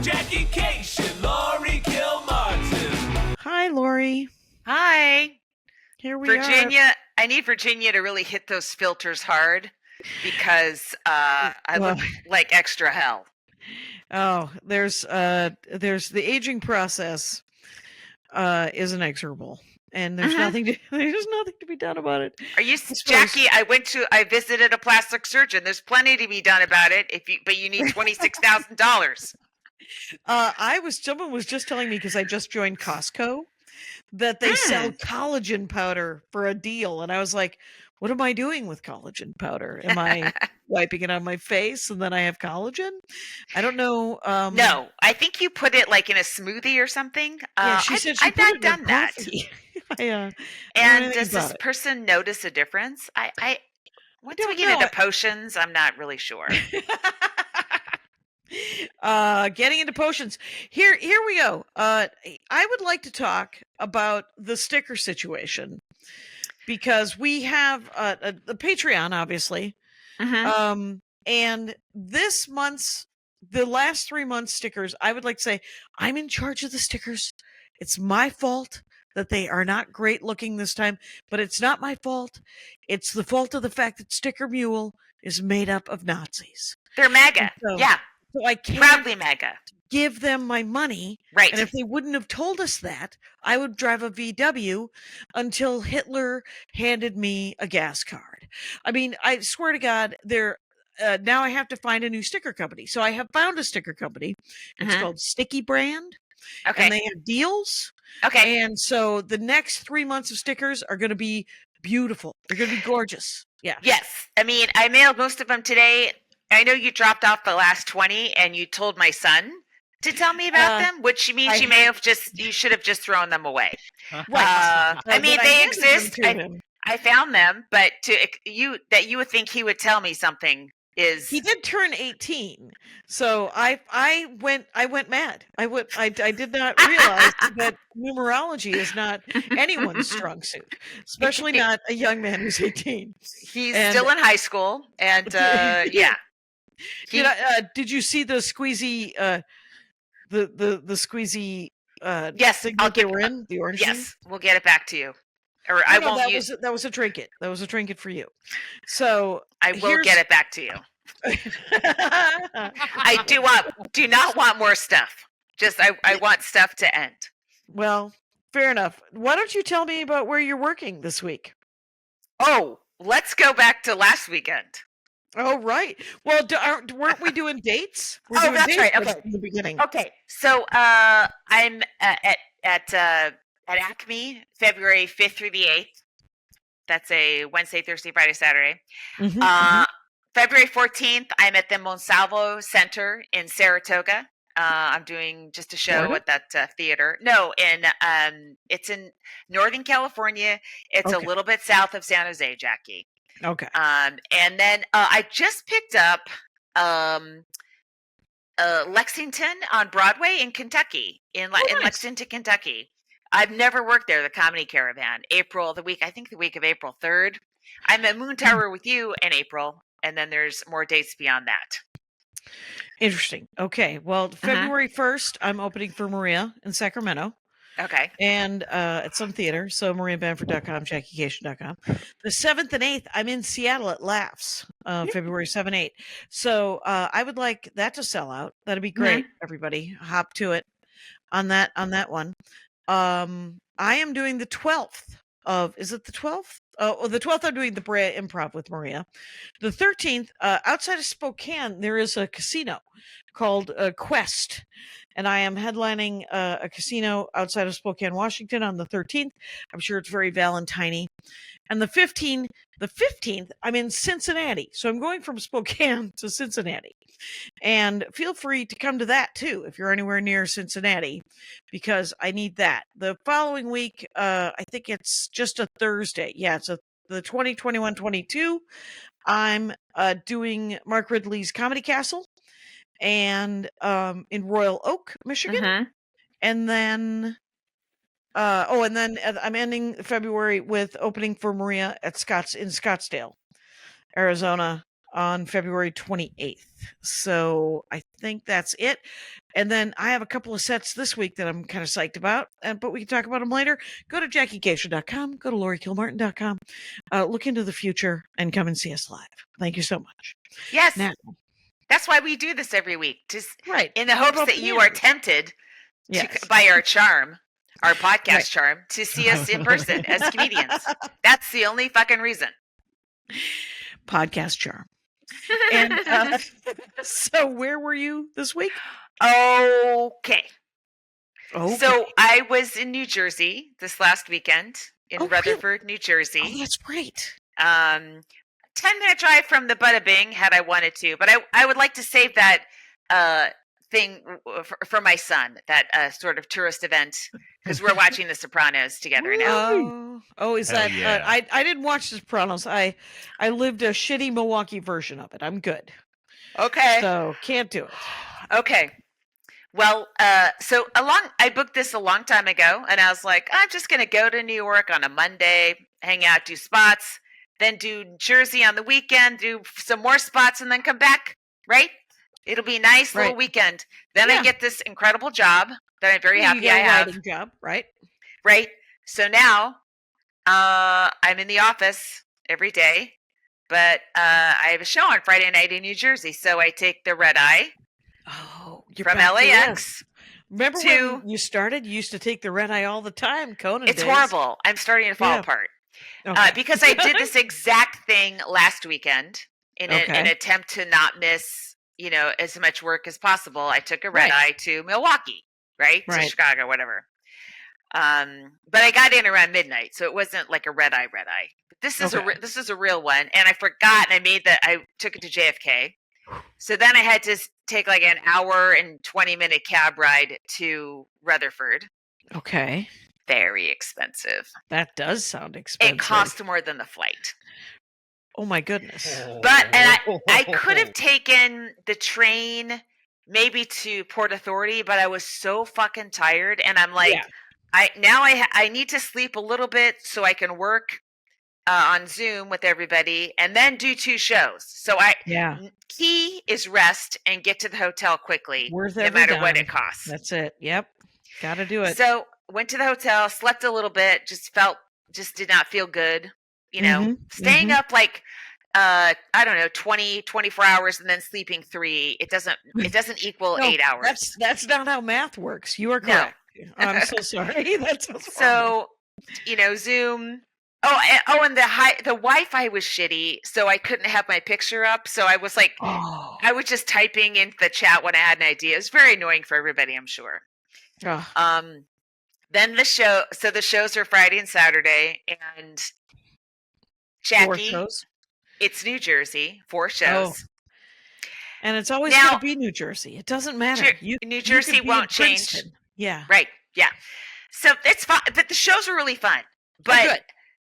Jackie Kashian, Laurie Kilmartin. Hi, Laurie. Hi. Here we Virginia, I need Virginia to really hit those filters hard because I look like extra hell. Oh, there's the aging process is inexorable, and there's nothing to be done about it. Are you, Jackie? I visited a plastic surgeon. There's plenty to be done about it. But you need $26,000. Someone was just telling me, because I just joined Costco, that they sell collagen powder for a deal, and I was like, what am I doing with collagen powder? Am I wiping it on my face and then I have collagen? I don't know. No, I think you put it like in a smoothie or something. Yeah, she said I've not done that. And does this person notice a difference? Once we get into potions, I'm not really sure. Getting into potions. Here we go. I would like to talk about the sticker situation, because we have the Patreon, obviously. And the last 3 months stickers, I would like to say I'm in charge of the stickers. It's my fault that they are not great looking this time, but it's not my fault. It's the fault of the fact that Sticker Mule is made up of Nazis. They're MAGA. So I can't proudly MAGA. Give them my money. Right. And if they wouldn't have told us that, I would drive a VW until Hitler handed me a gas card. I mean, I swear to God, now I have to find a new sticker company. So I have found a sticker company. It's called Sticky Brand. Okay. And they have deals. Okay. And so the next 3 months of stickers are going to be beautiful. They're going to be gorgeous. Yeah. Yes. I mean, I mailed most of them today. I know you dropped off the last 20 and you told my son to tell me about them, which means you should have just thrown them away. Right. I mean, they exist. I found them, but you would think he would tell me something is. He did turn 18, so I went mad. I did not realize that numerology is not anyone's strong suit, especially not a young man who's 18. He's still in high school, and yeah. Did you see the squeezy? The squeezy. Yes, I'll get we're in the orange. Yes, we'll get it back to you. Or I won't that use. That was a trinket. That was a trinket for you. So I will get it back to you. I do not want more stuff. Just I want stuff to end. Well, fair enough. Why don't you tell me about where you're working this week? Oh, let's go back to last weekend. Oh, right. Well, weren't we doing dates? That's dates right. Okay. In the beginning. Okay. So I'm at Acme, February 5th through the 8th. That's a Wednesday, Thursday, Friday, Saturday. February 14th, I'm at the Monsalvo Center in Saratoga. I'm doing just a show at that theater. No, it's in Northern California. It's a little bit south of San Jose, Jackie. Okay. And then I just picked up Lexington on Broadway in Kentucky, in Lexington, Kentucky. I've never worked there, the Comedy Caravan. The week of April 3rd. I'm at Moon Tower with you in April, and then there's more dates beyond that. Interesting. Okay. Well, February 1st, I'm opening for Maria in Sacramento. Okay. And at some theater, so mariabanford.com, JackieCation.com. The 7th and 8th, I'm in Seattle at Laughs, February 7, 8. So I would like that to sell out. That'd be great, everybody. Hop to it on that one. I am doing the 12th of, is it the 12th? Oh, the 12th I'm doing the Brea Improv with Maria. The 13th, outside of Spokane, there is a casino called Quest. And I am headlining a casino outside of Spokane, Washington on the 13th. I'm sure it's very Valentine-y. And the 15th, I'm in Cincinnati. So I'm going from Spokane to Cincinnati. And feel free to come to that too, if you're anywhere near Cincinnati, because I need that. The following week, I think it's just a Thursday. Yeah, it's the 2021-22. I'm doing Mark Ridley's Comedy Castle. And in Royal Oak, Michigan. And then I'm ending February with opening for Maria at in Scottsdale, Arizona, on February 28th. So I think that's it. And then I have a couple of sets this week that I'm kind of psyched about, but we can talk about them later. Go to JackieKashian.com, go to LaurieKilmartin.com, look into the future, and come and see us live. Thank you so much. Yes. Now, that's why we do this every week, right, in the hopes that you are tempted by our charm, our podcast charm, to see us in person as comedians. That's the only fucking reason. Podcast charm. And so where were you this week? Okay. So I was in New Jersey this last weekend, in Rutherford, New Jersey. Oh, that's great. 10-minute drive from the Bada Bing had I wanted to, but I would like to save that thing for my son, that sort of tourist event, because we're watching The Sopranos together now. Oh, is Hell that? yeah. I didn't watch The Sopranos. I lived a shitty Milwaukee version of it. I'm good. Okay. So can't do it. Okay. Well, so I booked this a long time ago, and I was like, I'm just going to go to New York on a Monday, hang out, do spots, then do Jersey on the weekend, do some more spots, and then come back, right? It'll be a nice little weekend. Then I get this incredible job that I'm very happy I have. Writing job, right? Right. So now I'm in the office every day, but I have a show on Friday night in New Jersey. So I take the red eye from LAX. Remember when you started? You used to take the red eye all the time, Conan. It's horrible. I'm starting to fall apart. Because I did this exact thing last weekend in an attempt to not miss, as much work as possible. I took a red eye to Milwaukee, to Chicago, whatever. But I got in around midnight, so it wasn't like a red eye. But this is a real one, and I forgot. And I took it to JFK. So then I had to take like an hour and 20-minute cab ride to Rutherford. Okay. Very expensive. That does sound expensive. It cost more than the flight. Oh my goodness. But I could have taken the train maybe to Port Authority, but I was so fucking tired, and I'm like, I need to sleep a little bit so I can work on Zoom with everybody and then do 2 shows. So key is rest and get to the hotel quickly, no matter what it costs. That's it. Yep. Got to do it. So went to the hotel, slept a little bit, just did not feel good. Staying up like, I don't know, 20, 24 hours and then sleeping 3. It doesn't equal 8 hours. That's not how math works. You are correct. No. I'm so sorry. That's so, Zoom. And the Wi-Fi was shitty, so I couldn't have my picture up. So I was like, I was just typing into the chat when I had an idea. It was very annoying for everybody, I'm sure. Then the shows are Friday and Saturday, and Jackie, 4 shows. It's New Jersey, 4 shows. And it's always going to be New Jersey. It doesn't matter. New Jersey won't change. Yeah. Right. Yeah. So it's fun, but the shows are really fun. But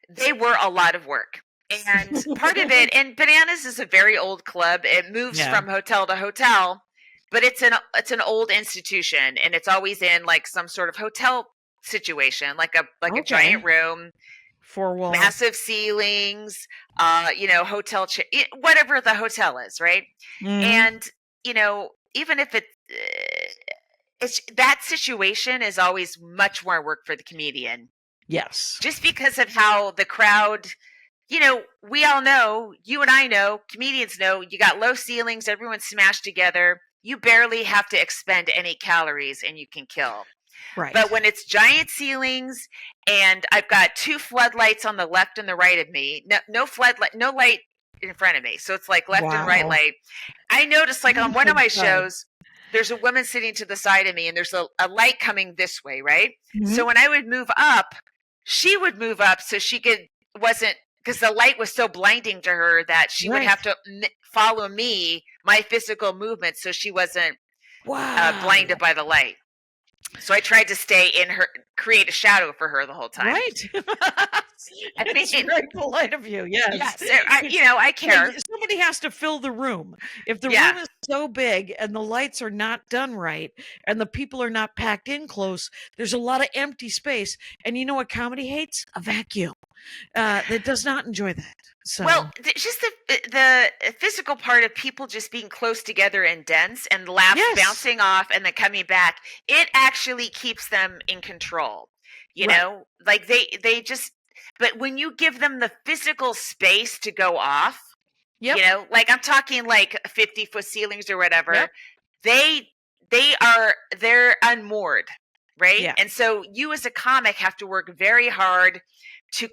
they were a lot of work. And part of it, and Bananas is a very old club. It moves from hotel to hotel, but it's an old institution, and it's always in like some sort of hotel situation, like a giant room, 4 walls, massive ceilings, hotel whatever the hotel is, right? And even if it's that situation is always much more work for the comedian. Yes, just because of how the crowd. We all know, you and I know, comedians know, you got low ceilings, everyone's smashed together. You barely have to expend any calories and you can kill. Right. But when it's giant ceilings and I've got 2 floodlights on the left and the right of me, no light in front of me. So it's like left and right light. I noticed like on one of my shows, there's a woman sitting to the side of me and there's a light coming this way, right? Mm-hmm. So when I would move up, she would move up so she wasn't, because the light was so blinding to her that she would have to follow my physical movement, so she wasn't blinded by the light. So I tried to create a shadow for her the whole time. Right. I It's mean, very polite of you. Yes. yes, I care. Somebody has to fill the room. If the Yeah. room is so big and the lights are not done right and the people are not packed in close, there's a lot of empty space. And you know what comedy hates? A vacuum. That does not enjoy that. So Well, just the physical part of people just being close together and dense and laughs yes, bouncing off and then coming back, it actually keeps them in control. You Right. know, like they just. But when you give them the physical space to go off, yep, you know, like I'm talking like 50-foot ceilings or whatever, yep, they're unmoored, right? yeah, And so you as a comic have to work very hard to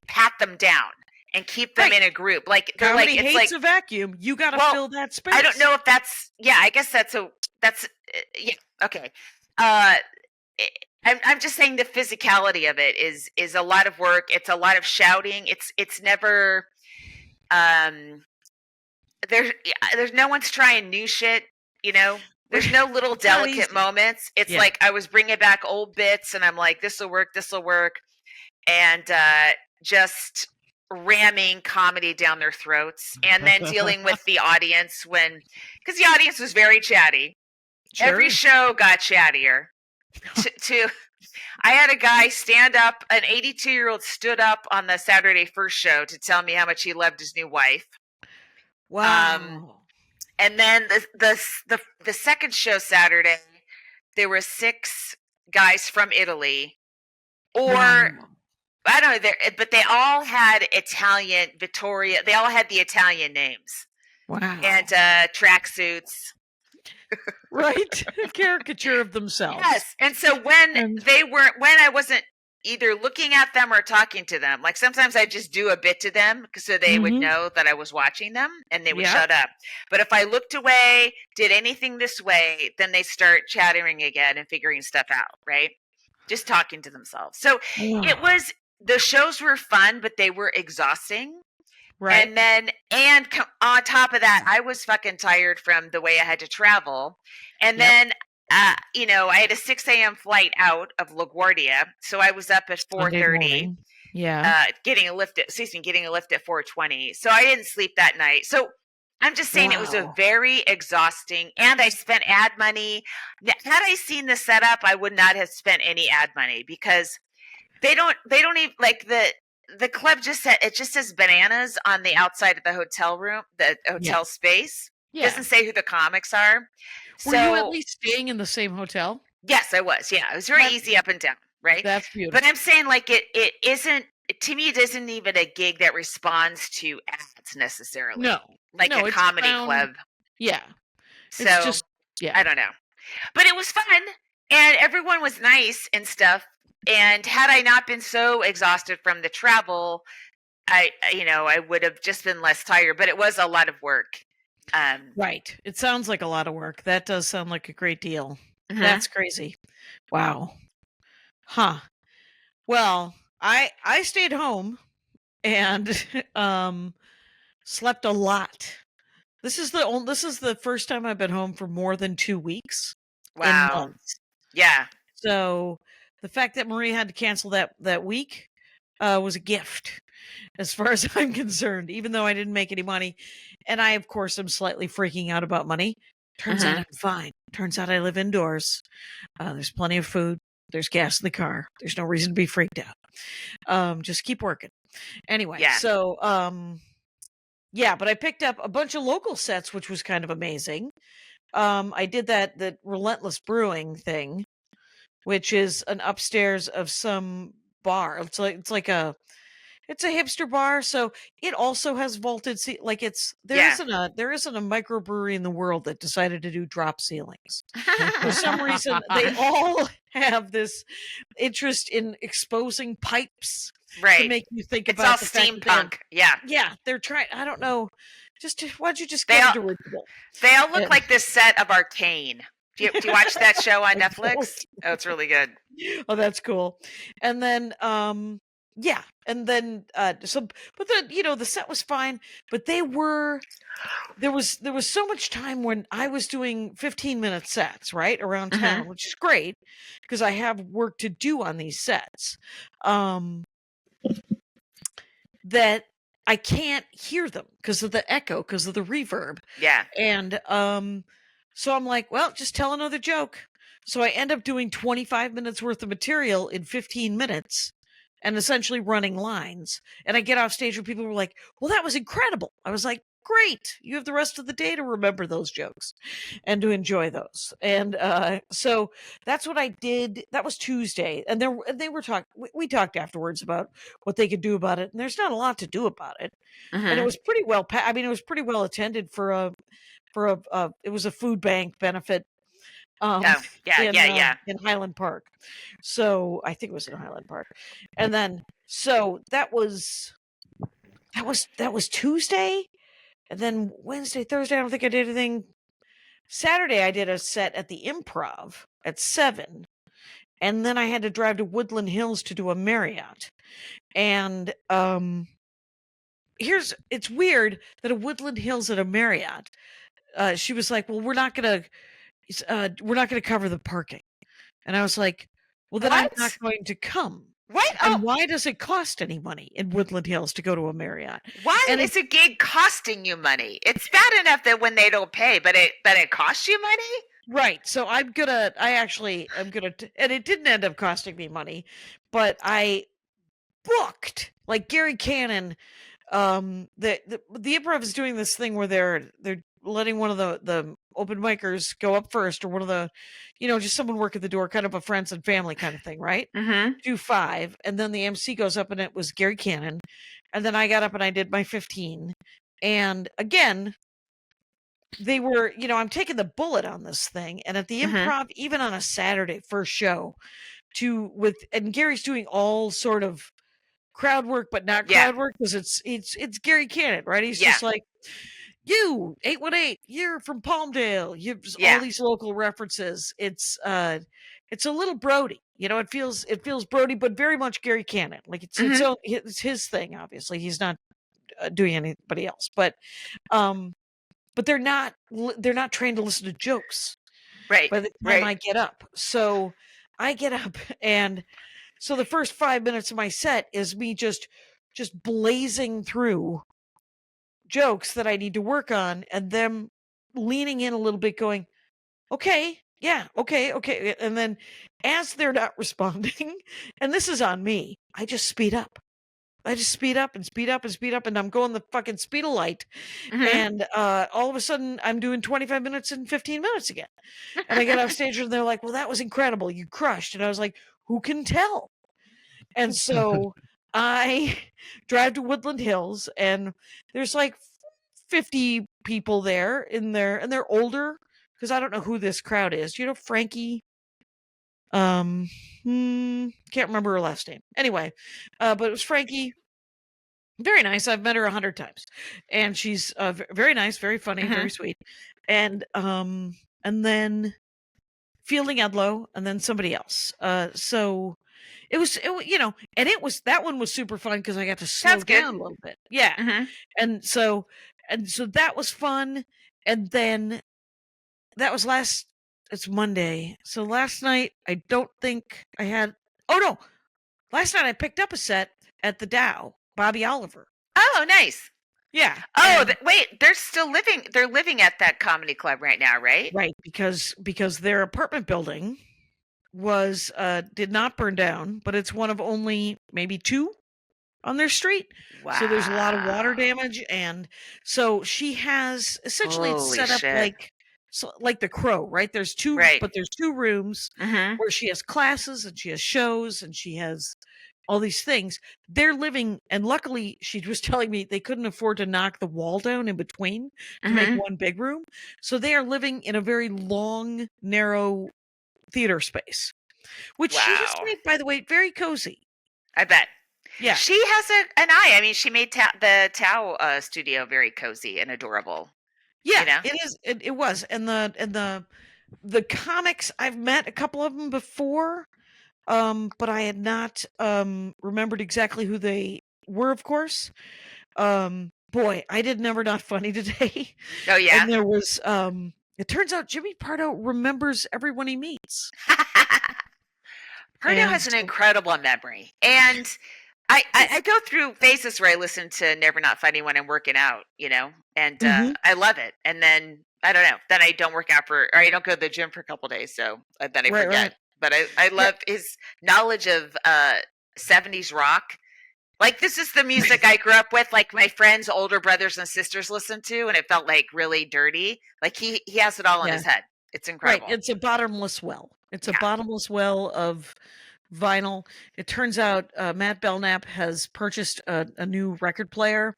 pat them down and keep them Right. in a group. Like they're comedy like it's hates like a vacuum. You got to well, fill that space. I don't know if that's I guess that's yeah, okay. Uh I'm just saying the physicality of it is a lot of work. It's a lot of shouting. It's never there's no one's trying new shit, you know. There's no little It's not delicate easy. moments. It's Yeah. like I was bringing back old bits, and I'm like, this will work, and just ramming comedy down their throats, and then dealing with the audience because the audience was very chatty. Sure. Every show got chattier. I had a guy stand up, an 82-year-old stood up on the Saturday first show to tell me how much he loved his new wife. Wow. And then the second show Saturday, there were 6 guys from Italy, or Wow. I don't know, but they all had Italian Vittoria. They all had the Italian names Wow. and tracksuits. Right, a caricature of themselves. Yes, and so when I wasn't either looking at them or talking to them, like sometimes I just do a bit to them so they would know that I was watching them and they would Yep. shut up. But if I looked away, did anything this way, then they start chattering again and figuring stuff out, right? Just talking to themselves. So the shows were fun, but they were exhausting. right. And then, on top of that, I was fucking tired from the way I had to travel. And Yep. then, I had a 6 a.m. flight out of LaGuardia. So I was up at Monday 4:30, morning. Yeah. getting a lift at 4:20. So I didn't sleep that night. So I'm just saying it was a Wow. very exhausting, and I spent ad money. Had I seen the setup, I would not have spent any ad money because they don't even like the club just says bananas on the outside of the hotel room, the hotel space. Yeah. Doesn't say who the comics are. Were you at least staying in the same hotel? Yes, I was. Yeah, it was very easy up and down, right? That's beautiful. But I'm saying like it isn't, to me, it isn't even a gig that responds to ads necessarily. No. Like No, a it's comedy found- club. Yeah. So It's just I don't know. But it was fun and everyone was nice and stuff. And had I not been so exhausted from the travel, I would have just been less tired, but it was a lot of work. Right. It sounds like a lot of work. That does sound like a great deal. Mhm. That's crazy. Wow. Huh. Well, I stayed home and slept a lot. This is the first time I've been home for more than 2 weeks in Wow. months. Yeah. So the fact that Marie had to cancel that week was a gift as far as I'm concerned, even though I didn't make any money. And I, of course, am slightly freaking out about money. Turns out I'm fine. Turns out I live indoors. There's plenty of food. There's gas in the car. There's no reason to be freaked out. Just keep working. Anyway, Yeah. so yeah, but I picked up a bunch of local sets, which was kind of amazing. I did that Relentless Brewing thing, which is an upstairs of some bar. It's like a hipster bar, so it also has vaulted like there isn't a microbrewery in the world that decided to do drop ceilings. For some reason, they all have this interest in exposing pipes to make you think It's about all the fact that steampunk. Yeah. yeah, they're trying. I don't know. Why don't you just They get all- dirigible? They all look Yeah. like this set of Arcane. Do you watch that show on I Netflix? Oh, it's really good. Oh, that's cool. And then yeah, and then but the set was fine, but there was so much time when I was doing 15-minute sets right around town, which is great because I have work to do on these sets. that I can't hear them because of the echo, because of the reverb. Yeah. And so I'm like, well, just tell another joke. So I end up doing 25 minutes worth of material in 15 minutes and essentially running lines. And I get off stage and people were like, well, that was incredible. I was like, great. You have the rest of the day to remember those jokes and to enjoy those. And so that's what I did. That was Tuesday. And they were talking, we talked afterwards about what they could do about it. And there's not a lot to do about it. And it was pretty well, I mean, it was pretty well attended for a, it was a food bank benefit in Highland Park. So I think it was in Highland Park. And then so that was Tuesday. And then Wednesday, Thursday, I don't think I did anything. Saturday I did a set at the Improv at 7. And then I had to drive to Woodland Hills to do a Marriott. And it's weird that a Woodland Hills at a Marriott, she was like, well, we're not gonna cover the parking. And I was like, well, then I'm not going to come. What? And why does it cost any money in Woodland Hills to go to a Marriott? Why is a gig costing you money? It's bad enough that when they don't pay, but it costs you money? Right. So I'm gonna, and it didn't end up costing me money, but I booked, like Gary Cannon, the Improv is doing this thing where they're letting one of the open micers go up first, or one of the, just someone work at the door, kind of a friends and family kind of thing, right? Do 5, and then the MC goes up, and it was Gary Cannon, and then I got up and I did my 15, and again, they were, I'm taking the bullet on this thing, and at the Improv, even on a Saturday first show, and Gary's doing all sort of crowd work, but not crowd work, because it's Gary Cannon, right? He's just like, you 818, you're from Palmdale, you've all these local references. It's a little Brody, it feels Brody, but very much Gary Cannon. Like it's his thing. Obviously, he's not doing anybody else, but they're not trained to listen to jokes. Right. By the time I get up, so I get up, and so the first 5 minutes of my set is me just blazing through jokes that I need to work on, and them leaning in a little bit, going, okay, yeah, okay. And then as they're not responding, and this is on me, I just speed up. And I'm going the fucking speed of light. And all of a sudden I'm doing 25 minutes and 15 minutes again. And I get off stage and they're like, well, that was incredible. You crushed. And I was like, who can tell? And so I drive to Woodland Hills, and there's like 50 people there and they're older, because I don't know who this crowd is. Frankie? Can't remember her last name. Anyway, but it was Frankie. Very nice. I've met her 100 times, and she's very nice, very funny, very sweet. And then Fielding Edlow, and then somebody else. So it was, and that one was super fun because I got to slow down a little bit. Yeah. And so that was fun. And then that was it's Monday. So last night, I don't think I had, last night I picked up a set at the Dow, Bobby Oliver. Oh, nice. Yeah. Oh, wait, they're living at that comedy club right now, right? Right. Because their apartment building did not burn down, but it's one of only maybe 2 on their street. Wow. So there's a lot of water damage. And so she has essentially it's set up like the Crow, right? There's 2, but there's 2 rooms where she has classes and she has shows and she has all these things. They're living, and luckily she was telling me they couldn't afford to knock the wall down in between to make one big room. So they are living in a very long, narrow theater space, which she has made, by the way, very cozy. I bet. Yeah. She has an eye. I mean, she made the Tao studio very cozy and adorable. Yeah, it is. It was. And the comics, I've met a couple of them before, but I had not remembered exactly who they were, of course. Boy, I did Never Not Funny today. Oh, yeah? And there was, it turns out Jimmy Pardo remembers everyone he meets. Pardo has an incredible memory. And I go through phases where I listen to Never Not Funny when I'm working out, and I love it. And then I don't know, then I don't work out or I don't go to the gym for a couple days, so then I Right, forget. right. But I Yeah. love his knowledge of 70s rock. Like, this is the music I grew up with, like my friends' older brothers and sisters listened to, and it felt like really dirty. Like he has it all in Yeah. his head. It's Right. incredible. It's a bottomless well. It's a Yeah. bottomless well of vinyl. It turns out Matt Belknap has purchased a new record player.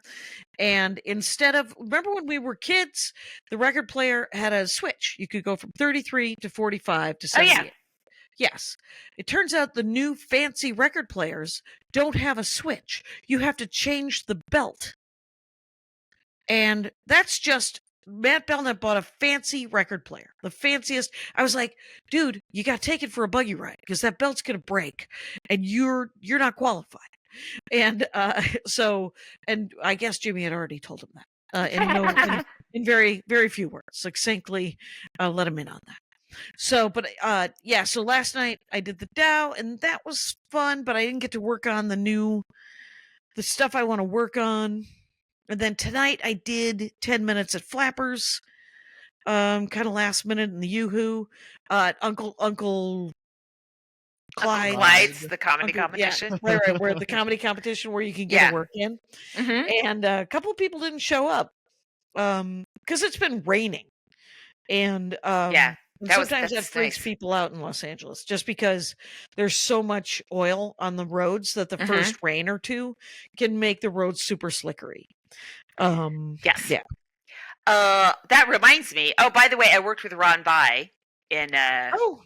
And instead of, remember when we were kids, the record player had a switch. You could go from 33 to 45 to Oh, yeah. 78. Yes. It turns out the new fancy record players don't have a switch. You have to change the belt. And that's just, Matt Belknap bought a fancy record player, the fanciest. I was like, dude, you got to take it for a buggy ride because that belt's going to break and you're not qualified. And and I guess Jimmy had already told him that in very, very few words, succinctly let him in on that. So, but so last night I did the Dow and that was fun, but I didn't get to work on the stuff I want to work on. And then tonight I did 10 minutes at Flappers, kind of last minute in the Yoo-Hoo. Uncle Clyde's, the comedy competition. Yeah, right, where the comedy competition where you can get a work in. Mm-hmm. And a couple of people didn't show up because it's been raining. And sometimes that freaks people out in Los Angeles just because there's so much oil on the roads that the first rain or two can make the roads super slickery. Yes. Yeah. That reminds me. Oh, by the way, I worked with Ron Vai in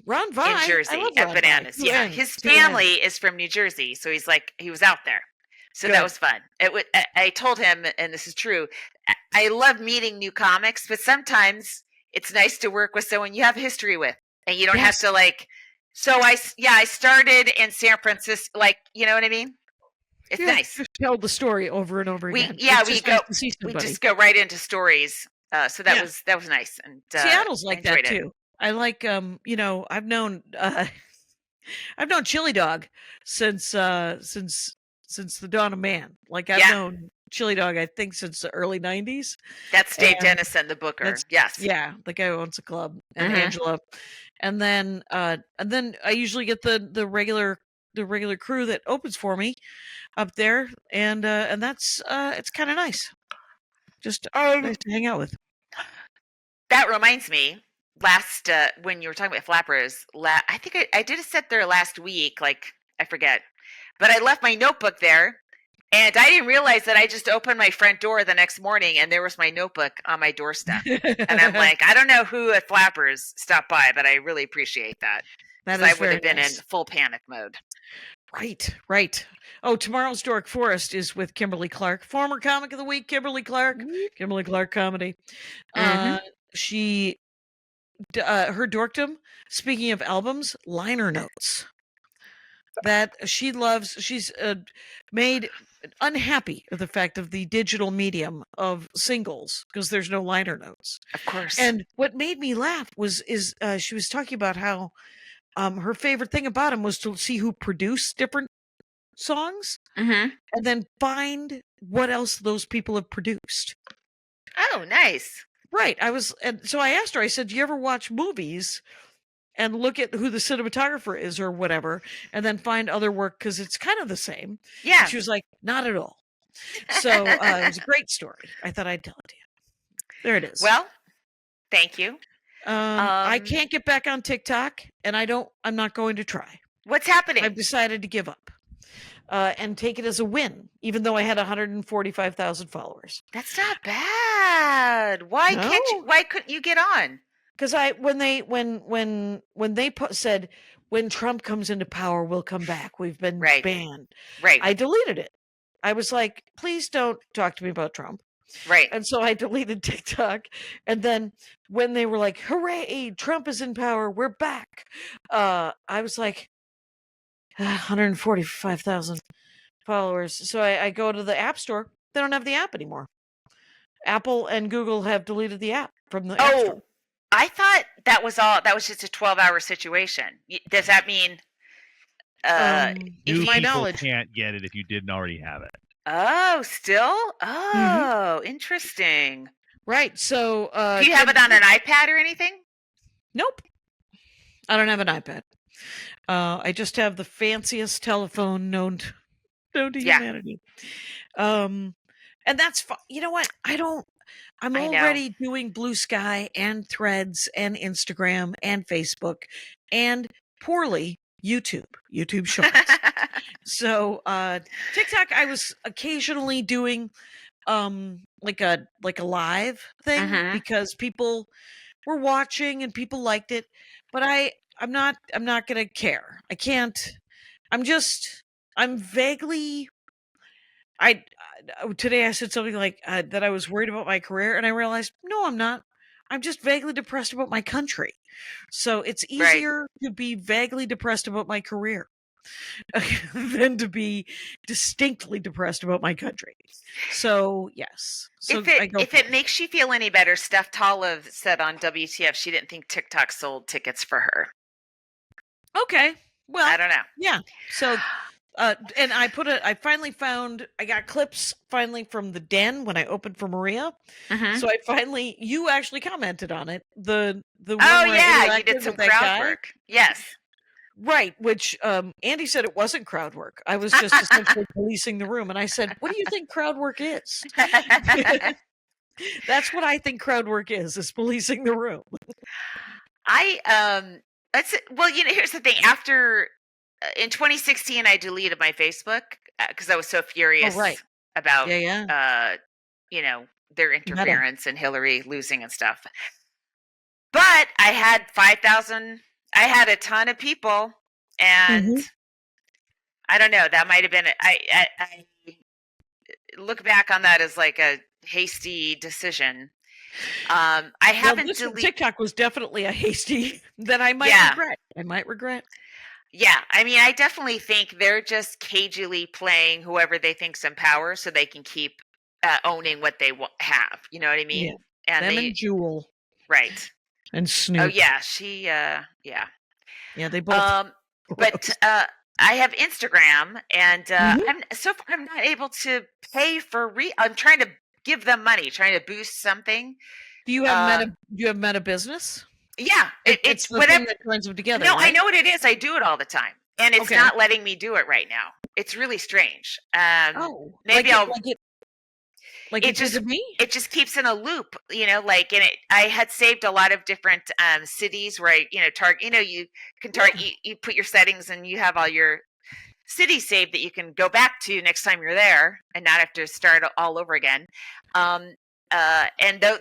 Ron Vai in Jersey at Bananas. Vai. Yeah, his family is from New Jersey, so he was out there. So that was fun. I told him, and this is true, I love meeting new comics, but sometimes it's nice to work with someone you have history with, and you don't have to So I started in San Francisco, you know what I mean? It's nice. Just tell the story over and over again. We just go right into stories. So that was nice. And Seattle's like that too. I like I've known Chili Dog since the dawn of man. Like I've known Chili Dog, I think, since the early 90s. That's Dave Dennison, the booker. Yes. Yeah, the guy who owns a club, and Angela. And then I usually get the regular crew that opens for me up there, and that's it's kind of nice. Just nice to hang out with. That reminds me, last when you were talking about Flappers, I think I did a set there last week. I forget, but I left my notebook there, and I didn't realize that I just opened my front door the next morning, and there was my notebook on my doorstep. And I'm like, I don't know who at Flappers stopped by, but I really appreciate that. That is I would have been in full panic mode. Right. Oh, tomorrow's Dork Forest is with Kimberly Clark, former Comic of the Week, Kimberly Clark, Kimberly Clark Comedy. She, her dorkdom, speaking of albums, liner notes that she loves. She's made unhappy of the fact of the digital medium of singles because there's no liner notes. Of course. And what made me laugh is she was talking about how her favorite thing about him was to see who produced different songs and then find what else those people have produced. Oh, nice. Right. So I asked her, I said, do you ever watch movies and look at who the cinematographer is or whatever, and then find other work because it's kind of the same? Yeah. And she was like, not at all. So it was a great story. I thought I'd tell it to you. There it is. Well, thank you. I can't get back on TikTok, and I'm not going to try. What's happening? I've decided to give up and take it as a win, even though I had 145,000 followers. That's not bad. Why couldn't you get on? Because when they said when Trump comes into power, we'll come back. We've been banned. Right. I deleted it. I was like, please don't talk to me about Trump. Right. And so I deleted TikTok. And then when they were like, hooray, Trump is in power, we're back. I was like, 145,000 followers. So I go to the App Store. They don't have the app anymore. Apple and Google have deleted the app from the App Store. I thought that was just a 12-hour situation. Does that mean If New my people knowledge. can't get it if you didn't already have it. Oh, still? Oh, interesting. Right. So Do you have it on an iPad or anything? Nope. I don't have an iPad. I just have the fanciest telephone known to Yeah. humanity. And that's you know what? I'm I know. already doing Blue Sky and Threads and Instagram and Facebook and poorly YouTube Shorts. So TikTok I was occasionally doing like a live thing Mhm. because people were watching and people liked it, but I'm not gonna care. I can't. I'm vaguely. Today I said something like that I was worried about my career, and I realized no, I'm not. I'm just vaguely depressed about my country. So it's Right. easier to be vaguely depressed about my career than to be distinctly depressed about my country. So yes. So If it makes you feel any better, Steph Tolive said on WTF she didn't think TikTok sold tickets for her. Okay. Well, I don't know. Yeah. So and I finally found I got clips finally from the den when I opened for Maria. Mhm. So you actually commented on it. The one Oh where I yeah, you interacted did some with that crowd guy. work. Yes. Right, which Andy said it wasn't crowd work. I was just essentially policing the room, and I said, "What do you think crowd work is?" That's what I think crowd work is policing the room. Well, here's the thing. After in 2016, I deleted my Facebook because I was so furious about Yeah. their interference and Hillary losing and stuff. But I had 5,000. I had a ton of people, and I don't know. That might have been. I look back on that as like a hasty decision. I haven't deleted. TikTok was definitely a hasty that I might regret. I might regret. Yeah, I mean, I definitely think they're just cagily playing whoever they think's in power, so they can keep owning what they have. You know what I mean? Yeah. And Jewel, right? And Snoop. Oh yeah, she. Yeah. Yeah, they both. But I have Instagram, and I'm not able to pay for. I'm trying to give them money, trying to boost something. Do you have Meta Business? Yeah, it's the thing that joins them together. No, right? I know what it is. I do it all the time, and it's not letting me do it right now. It's really strange. Maybe I'll. It just keeps in a loop, like I had saved a lot of different cities where target. You can target. You put your settings, and you have all your cities saved that you can go back to next time you're there, and not have to start all over again. And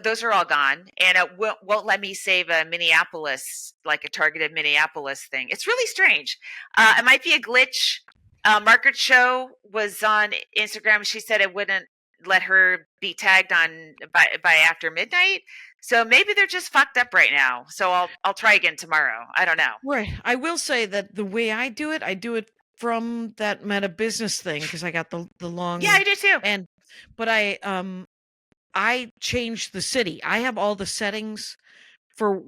those are all gone, and it won't let me save a Minneapolis, like a targeted Minneapolis thing. It's really strange. It might be a glitch. Margaret Show was on Instagram. She said it wouldn't let her be tagged on by after midnight. So maybe they're just fucked up right now. So I'll try again tomorrow. I don't know. Right. I will say that the way I do it from that Meta Business thing because I got the long. Yeah, I do too. But I changed the city. I have all the settings for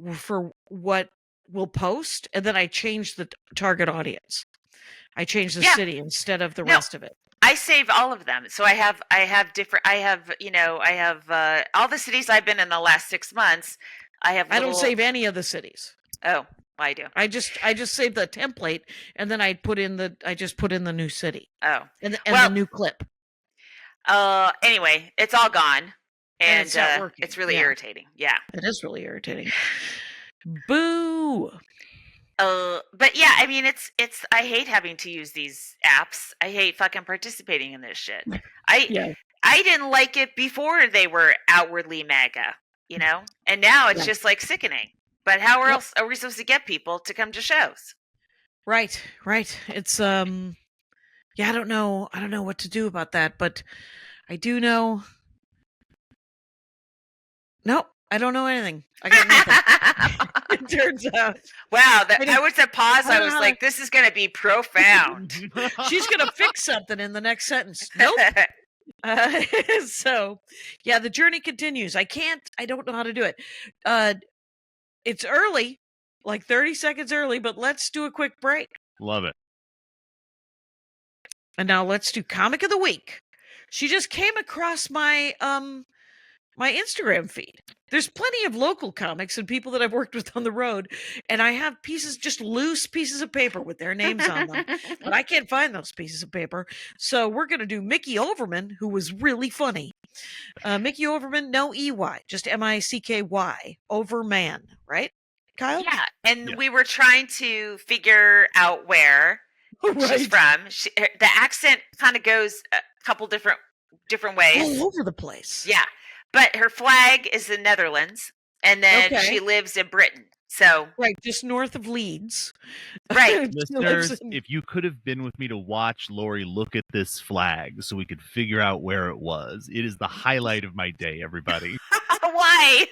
what we'll post, and then I changed the target audience. I changed the city instead of the rest of it. I save all of them. So I have all the cities I've been in the last 6 months. I don't save any of the cities. Oh, I do. I just save the template, and then I just put in the new city. Oh, and the new clip. Anyway, it's all gone, and it's not working. It's really irritating. Yeah, it is really irritating. Boo. But yeah, I mean, it's. I hate having to use these apps. I hate fucking participating in this shit. I didn't like it before they were outwardly MAGA, and now it's just like sickening. But how else are we supposed to get people to come to shows? Right. It's I don't know what to do about that, but I do know. Nope, I don't know anything. I got nothing. It turns out. Wow, I was at pause. I was like, this is going to be profound. She's going to fix something in the next sentence. Nope. So, yeah, the journey continues. I don't know how to do it. It's early, like 30 seconds early, but let's do a quick break. Love it. And now let's do comic of the week. She just came across my my Instagram feed. There's plenty of local comics and people that I've worked with on the road, and I have just loose pieces of paper with their names on them, but I can't find those pieces of paper. So we're going to do Micky Overman, who was really funny. Micky Overman, no EY, just MICKY, Overman, right, Kyle? Yeah, and Yeah. we were trying to figure out where she's from. The accent kind of goes a couple different ways. All over the place. Yeah, but her flag is the Netherlands, and then Okay. she lives in Britain. So Right, just north of Leeds. right, She lives Listeners, in- if you could have been with me to watch Laurie look at this flag so we could figure out where it was, it is the highlight of my day, everybody. why?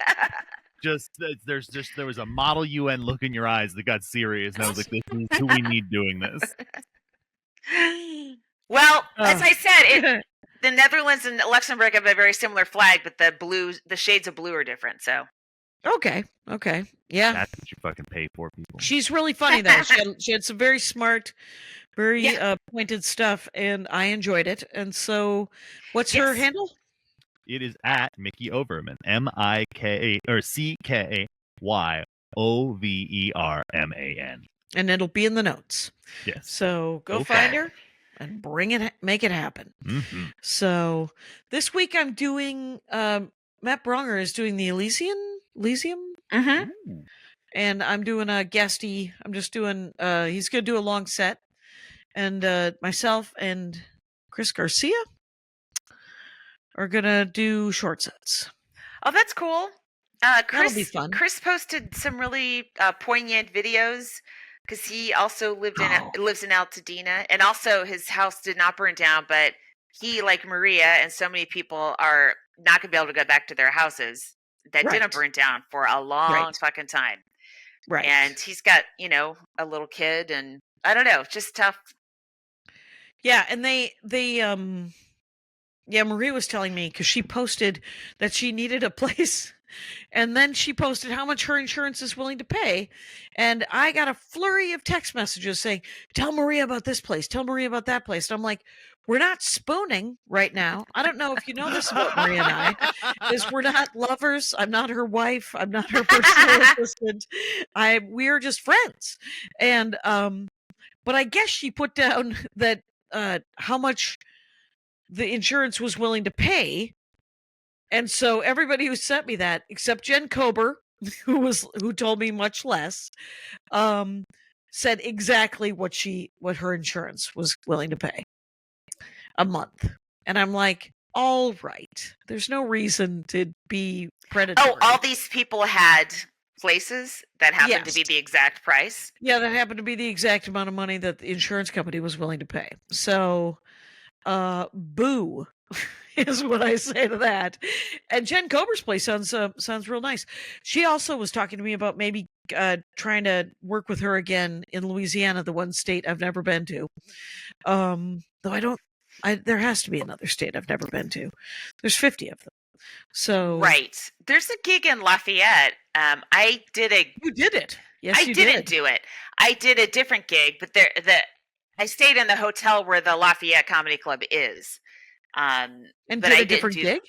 There was a model UN look in your eyes that got serious, and I was like, this is who we need doing this. Well, as I said, the Netherlands and Luxembourg have a very similar flag, but the shades of blue are different. So Okay. Yeah. That's what you fucking pay for, people. She's really funny though. She had some very smart, very pointed stuff, and I enjoyed it. And so, what's her Yes. handle? It is at Micky Overman, MIKY/CKYOVERMAN. And it'll be in the notes. Yes. So go Okay. find her and make it happen. Mm-hmm. So this week I'm doing. Matt Bronger is doing the Elysium, mm-hmm. and I'm doing a guesty. I'm just doing. He's going to do a long set, and myself and Chris Garcia are going to do short sets. Oh, that's cool. Chris, be fun. Chris posted some really poignant videos because he also lives in Altadena, and also his house did not burn down, but he, like Maria and so many people, are not going to be able to go back to their houses that Right. didn't burn down for a long fucking time. Right. And he's got, a little kid, and I don't know, just tough. Yeah, and Maria was telling me because she posted that she needed a place, and then she posted how much her insurance is willing to pay, and I got a flurry of text messages saying, "Tell Maria about this place. Tell Maria about that place." And I'm like, "We're not spooning right now. I don't know if you know this about Maria and I, is we're not lovers. I'm not her wife. I'm not her personal assistant. We're just friends." And but I guess she put down that how much the insurance was willing to pay, and so everybody who sent me that, except Jen Kober, who told me much less, said exactly what her insurance was willing to pay a month. And I'm like, all right, there's no reason to be predatory. Oh, all these people had places that happened to be Yes. the exact price. Yeah, that happened to be the exact amount of money that the insurance company was willing to pay. So, boo is what I say to that. And Jen Kober's place sounds real nice. She also was talking to me about maybe trying to work with her again in Louisiana, the one state I've never been to. Though there has to be another state I've never been to. There's 50 of them. So Right. There's a gig in Lafayette. I did a you did it. Yes, I you didn't did. do it. I did a different gig, but I stayed in the hotel where the Lafayette Comedy Club is. And but did I a didn't different do- gig?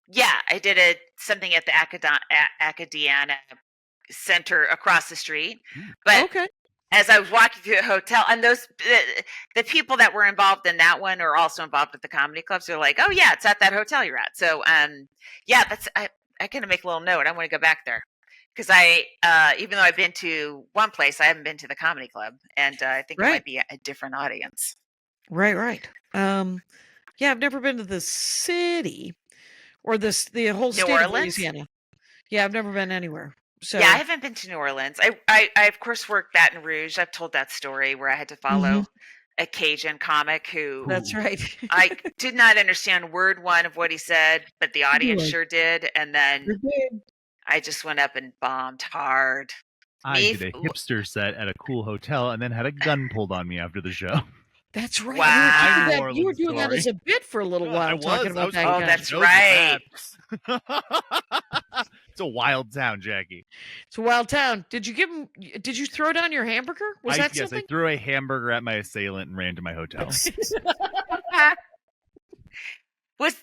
Yeah, I did something at the Acadiana Center across the street. But Okay. as I was walking through the hotel, and the people that were involved in that one are also involved with the comedy clubs. They're like, "Oh yeah, it's at that hotel you're at." So yeah, I gotta make a little note. I want to go back there because even though I've been to one place, I haven't been to the comedy club, and I think it Right. might be a different audience. Right. Yeah, I've never been to the city or the whole state of Orleans? Louisiana. Yeah, I've never been anywhere. So Yeah, I haven't been to New Orleans. I of course worked Baton Rouge. I've told that story where I had to follow a Cajun comic who that's right. I did not understand word one of what he said, but the audience Right. sure did. And then You're good. I just went up and bombed hard. I Me- did a hipster set at a cool hotel and then had a gun pulled on me after the show. That's right. Wow. You were New doing that Orleans as a bit for a little while, talking about that Oh, guy. that's right. So It's a wild town, Jackie. It's a wild town. Did you throw down your hamburger? Was that Yes, something? I threw a hamburger at my assailant and ran to my hotel.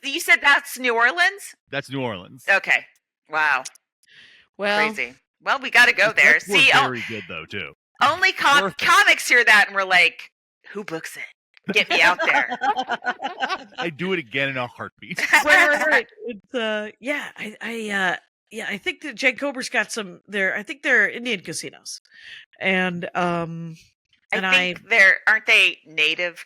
You said that's New Orleans? That's New Orleans. Okay. Wow. Well, Crazy. Well, we got to go there. We're See, very good though too. only comics hear that and we're like, who books it? Get me out there. I do it again in a heartbeat. right. It's I think that Jake Cober's got some there. I think they're Indian casinos. And I think aren't they native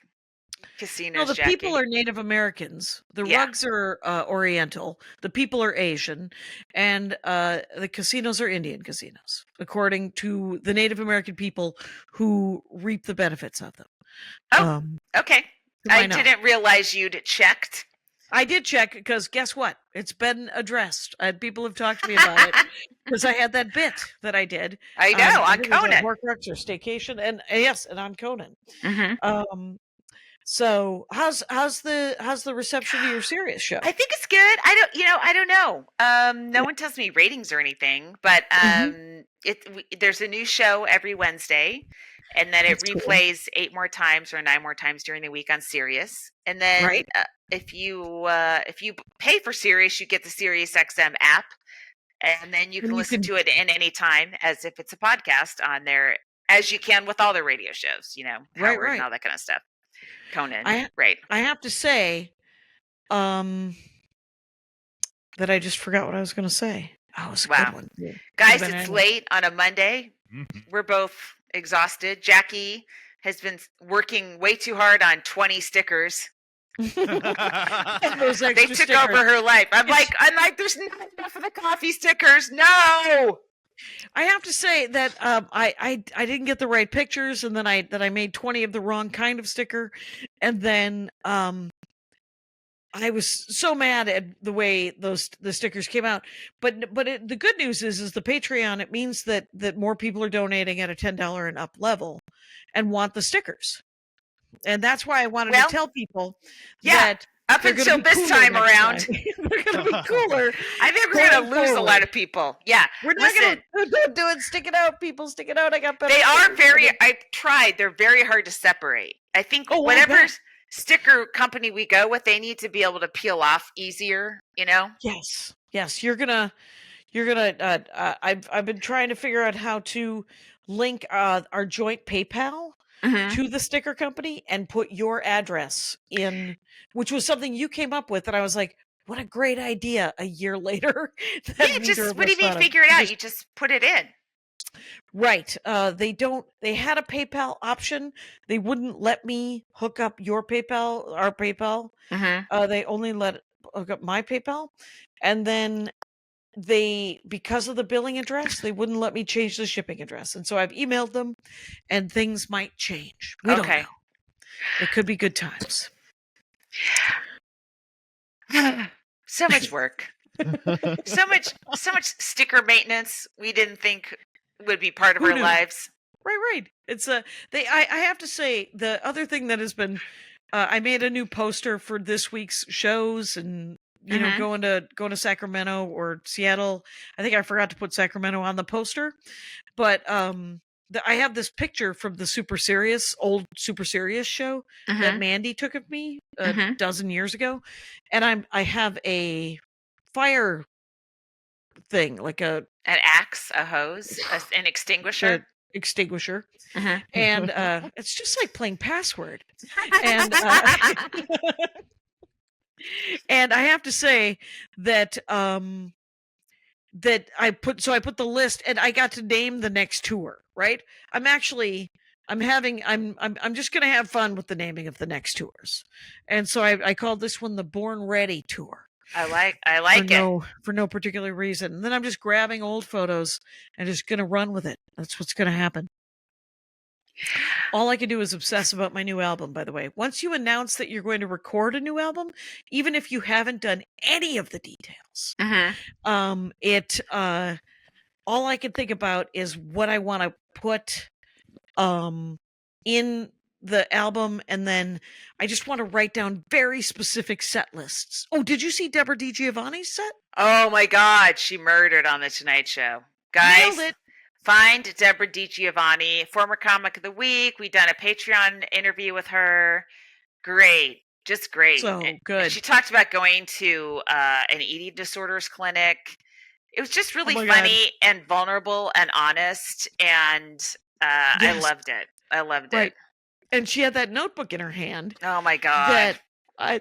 casinos? No, the Jackie? people are Native Americans. The rugs are Oriental. The people are Asian, and the casinos are Indian casinos, according to the Native American people who reap the benefits of them. Oh, okay. I didn't realize you'd checked. I did check because guess what? It's been addressed. People have talked to me about it because I had that bit that I did. I know on Conan. Horcrux or Staycation, and yes, and on Conan. Mm-hmm. So how's the reception to your Sirius show? I think it's good. I don't know. No one tells me ratings or anything, but there's a new show every Wednesday, and then it replays 8 more times or 9 more times during the week on Sirius. And then if you pay for Sirius, you get the Sirius XM app, and then you can listen to it in any time as if it's a podcast on there, as you can with all the radio shows. Howard and all that kind of stuff. Conan, right? I have to say, that I just forgot what I was going to say. Oh, it was a good one. Yeah. Guys, it's late on a Monday. We're both exhausted. Jackie has been working way too hard on 20 stickers. They took over her life. I'm like, there's not enough of the coffee stickers. No. I have to say that I didn't get the right pictures, and then I made 20 of the wrong kind of sticker, and then I was so mad at the way the stickers came out. But the good news is the Patreon. It means that more people are donating at a $10 and up level, and want the stickers, and that's why I wanted to tell people that. Up until this time around, they're going to be cooler. I think we're going to lose a lot of people. Yeah, we're not going to do it. Stick it out, people. Stick it out. I got better. They are I tried. They're very hard to separate. I think whatever sticker company we go with, they need to be able to peel off easier. Yes. You're gonna. I've been trying to figure out how to link our joint PayPal. To the sticker company and put your address in, which was something you came up with, and I was like, what a great idea a year later. What do you mean figure it out? You just put it in. Right. They had a PayPal option. They wouldn't let me hook up our PayPal. They only let hook up my PayPal. And then because of the billing address, they wouldn't let me change the shipping address. And so I've emailed them, and things might change. We don't know. It could be good times. So much work. so much sticker maintenance we didn't think would be part of our lives. Right. It's I have to say, the other thing that has been I made a new poster for this week's shows, and going to Sacramento or Seattle. I think I forgot to put Sacramento on the poster, but I have this picture from the old Super Serious show that Mandy took of me a dozen years ago, and I have a fire thing, like an axe, a hose, an extinguisher. Extinguisher, and it's just like playing Password, and and I have to say that that I put the list, and I got to name the next tour. Right, I'm just gonna have fun with the naming of the next tours, and so I called this one the Born Ready Tour. I like it for no particular reason. And then I'm just grabbing old photos and just gonna run with it. That's what's gonna happen. All I can do is obsess about my new album, by the way. Once you announce that you're going to record a new album, even if you haven't done any of the details, all I can think about is what I want to put in the album, and then I just want to write down very specific set lists. Oh, did you see Deborah DiGiovanni's set? Oh my God, she murdered on the Tonight Show. Nailed Guys, it. find Deborah DiGiovanni, former comic of the week. We've done a Patreon interview with her. Great, just great. So And good. she talked about going to an eating disorders clinic. It was just really my God. funny and vulnerable and honest, and I Yes. loved it. I loved Right. it. And she had that notebook in her hand Oh my God. that I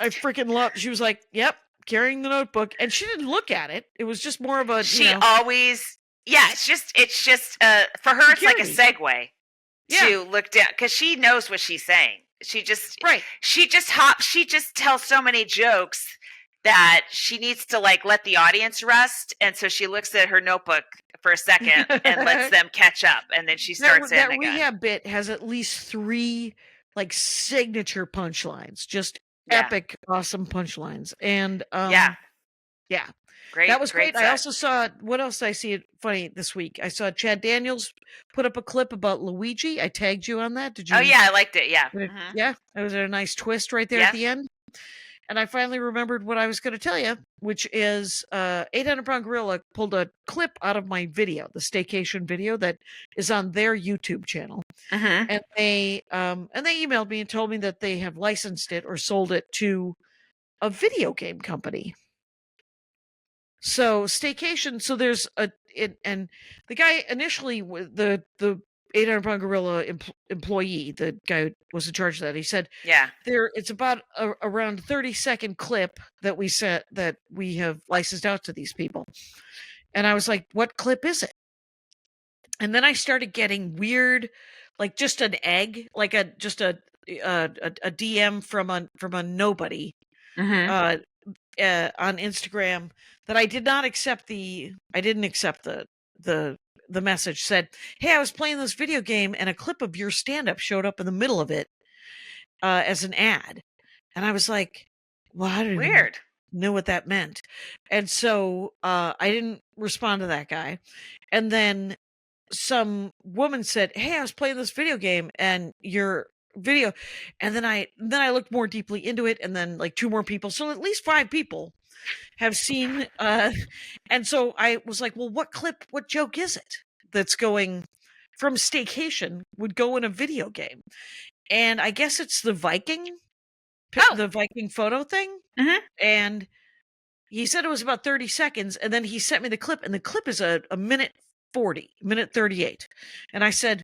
freaking loved. She was like, "Yep, carrying the notebook," and she didn't look at it. It was just more of a She always, yeah, it's just for her, it's like a Security. segue Yeah. to look down, because she knows what she's saying. She just right. she just tells so many jokes that she needs to like let the audience rest, and so she looks at her notebook for a second and lets them catch up, and then she starts that in again. rehab bit has at least 3 like signature punchlines, just Yeah. epic, awesome punchlines, and Yeah. yeah, Great. that was great. I set. also saw, what else did I see funny this week? I saw Chad Daniels put up a clip about Luigi. I tagged you on that. Did you? Oh yeah, I liked it. Yeah. Did it- Mhm. Yeah, it was a nice twist right there Yeah. at the end. And I finally remembered what I was going to tell you, which is 800 Pound Gorilla pulled a clip out of my video, the staycation video that is on their YouTube channel. Mhm. And they emailed me and told me that they have licensed it or sold it to a video game company. So staycation, so there's and the guy initially, the 800 Pound Gorilla employee, the guy who was in charge of that, he said, Yeah. it's about around 30-second clip that we have licensed out to these people. And I was like, what clip is it? And then I started getting weird, like just an egg, like a DM from a nobody Mhm. on Instagram that I didn't accept the message. Said, "Hey, I was playing this video game and a clip of your stand-up showed up in the middle of it as an ad." And I was like, well, I didn't even Weird. know what that meant. And so I didn't respond to that guy. And then some woman said, "Hey, I was playing this video game and your video," and then I looked more deeply into it, and then like 2 more people, so at least 5 people have seen and so I was like, well, what joke is it that's going from staycation would go in a video game? And I guess it's the Viking the Viking photo thing. Mhm. And he said it was about 30 seconds, and then he sent me the clip, and the clip is a minute 40, minute 38. And I said,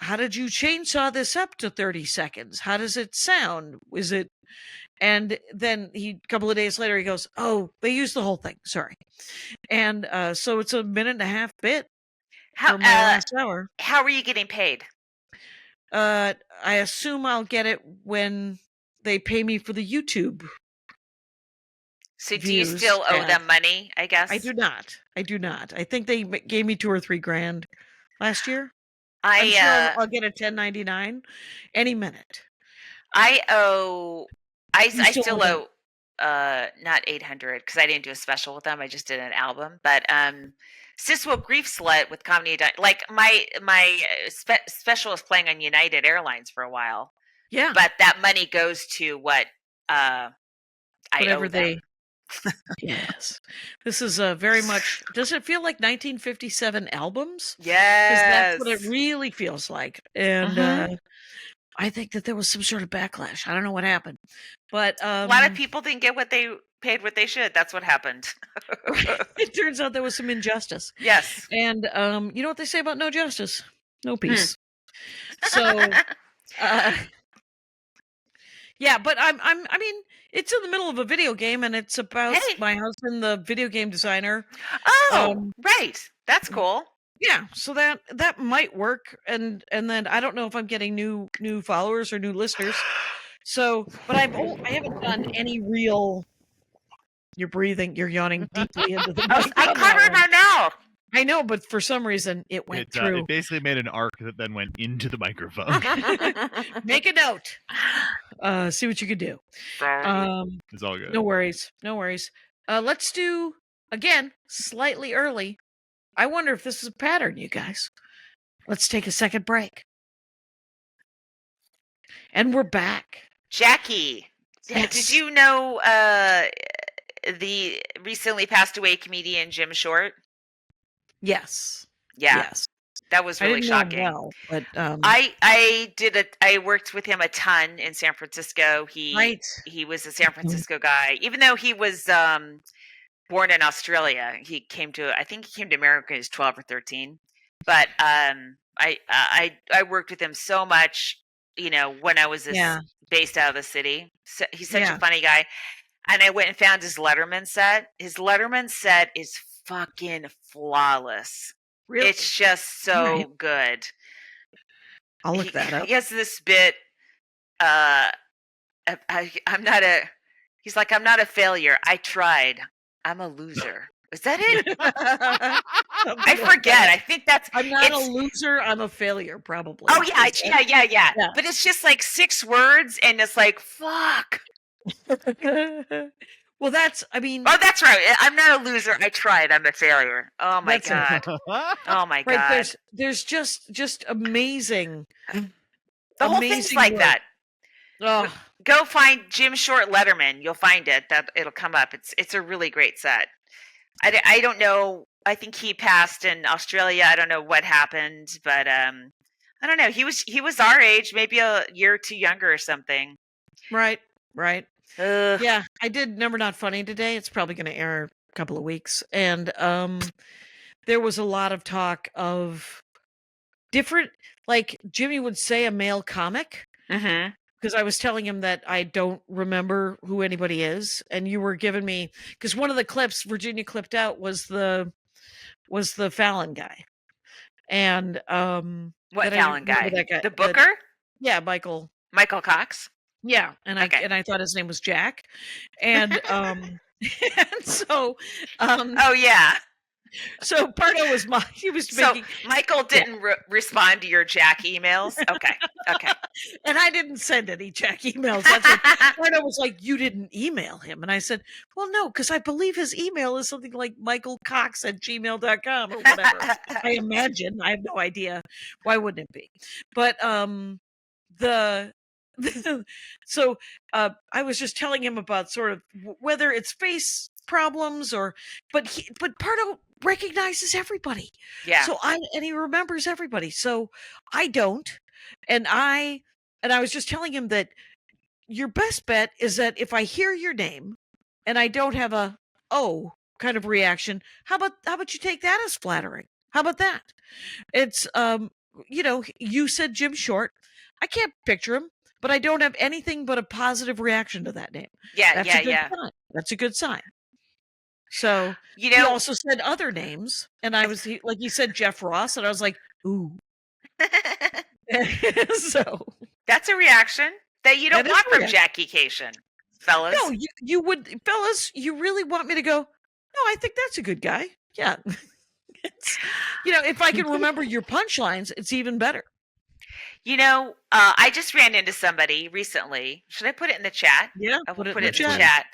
how did you chainsaw this up to 30 seconds? How does it sound? Is it? And then a couple of days later, he goes, "Oh, they used the whole thing. Sorry." And so it's a minute and a half bit for my last hour. How are you getting paid? I assume I'll get it when they pay me for the YouTube. So do you still owe them money, I guess? I do not. I think they gave me $2 or $3 grand last year. I'm sure I'll get a 1099 any minute. I still owe not 800 because I didn't do a special with them. I just did an album. But Siswo Grief Slut with Comedy, like my special is playing on United Airlines for a while. Yeah. But that money goes to what I whatever owe them. they Yes. This is very much, does it feel like 1957 albums? Yes. Because that's what it really feels like. And I think that there was some sort of backlash. I don't know what happened. But a lot of people didn't get what they paid what they should. That's what happened. It turns out there was some injustice. Yes. And you know what they say about no justice? No peace. So yeah, but I mean, it's in the middle of a video game, and it's about my husband, the video game designer. Oh, right. That's cool. Yeah, so that might work, and then I don't know if I'm getting new followers or new listeners. So, but I haven't done any real. You're breathing. You're yawning deeply into the mic. I covered my mouth. I know, but for some reason it went through. It basically made an arc that then went into the microphone. Make a note. See what you can do. It's all good. No worries. Let's do again slightly early. I wonder if this is a pattern, you guys. Let's take a second break. And we're back. Jackie, Yes. did you know the recently passed away comedian Jim Short? Yes. Yeah, Yes. that was I really didn't know him shocking. well, but I worked with him a ton in San Francisco. right. He was a San Francisco guy, even though he was born in Australia. I think he came to America when he was 12 or 13. But I worked with him so much, when I was Yeah. based out of the city. So, he's such Yeah. a funny guy. And I went and found his Letterman set. His Letterman set is fucking flawless. Really? It's just so Right. good. I'll look that up. He has this bit. He's like, I'm not a failure. I tried. I'm a loser. Is that it? I forget. I think that's. I'm not a loser. I'm a failure, probably. Oh yeah, yeah. But it's just like 6 words, and it's like fuck. Well, that's. I mean. Oh, that's right. I'm not a loser. I tried. I'm a failure. Oh my god. Oh my god. Right. There's just amazing. The whole thing's like work. that. Oh. Go find Jim Short Letterman. You'll find it. It'll come up. It's a really great set. I don't know. I think he passed in Australia. I don't know what happened, but I don't know. He was our age, maybe a year or two younger or something. Right. Ugh. Yeah, I did Number Not Funny today. It's probably going to air a couple of weeks, and there was a lot of talk of different, like Jimmy would say, a male comic. Mm-hmm. Because I was telling him that I don't remember who anybody is, and you were giving me, because one of the clips Virginia clipped out was the Fallon guy, and what Fallon guy? That guy? The Booker? Yeah, Michael Cox. Yeah, and I thought his name was Jack, and and so oh yeah. So Pardo was he was making. So Michael didn't respond to your Jack emails. Okay. And I didn't send any Jack emails. That's what Pardo was like. You didn't email him, and I said, "Well, no, because I believe his email is something like michaelcox@gmail.com or whatever." I imagine. I have no idea. Why wouldn't it be? But so I was just telling him about sort of whether it's face problems but Pardo recognizes everybody. Yeah. So he remembers everybody. So I don't. And I was just telling him that your best bet is that if I hear your name and I don't have a oh kind of reaction, how about you take that as flattering? How about that? It's you said Jim Short. I can't picture him, but I don't have anything but a positive reaction to that name. Yeah, Sign. That's a good sign. So he also said other names, and I was like, he said Jeff Ross, and I was like, ooh. So that's a reaction that you don't want from Jackie Kashian, fellas. No, you would, fellas. You really want me to go? No, I think that's a good guy. Yeah, it's, if I can remember your punchlines, it's even better. I just ran into somebody recently. Should I put it in the chat? Yeah, I will put it in the chat.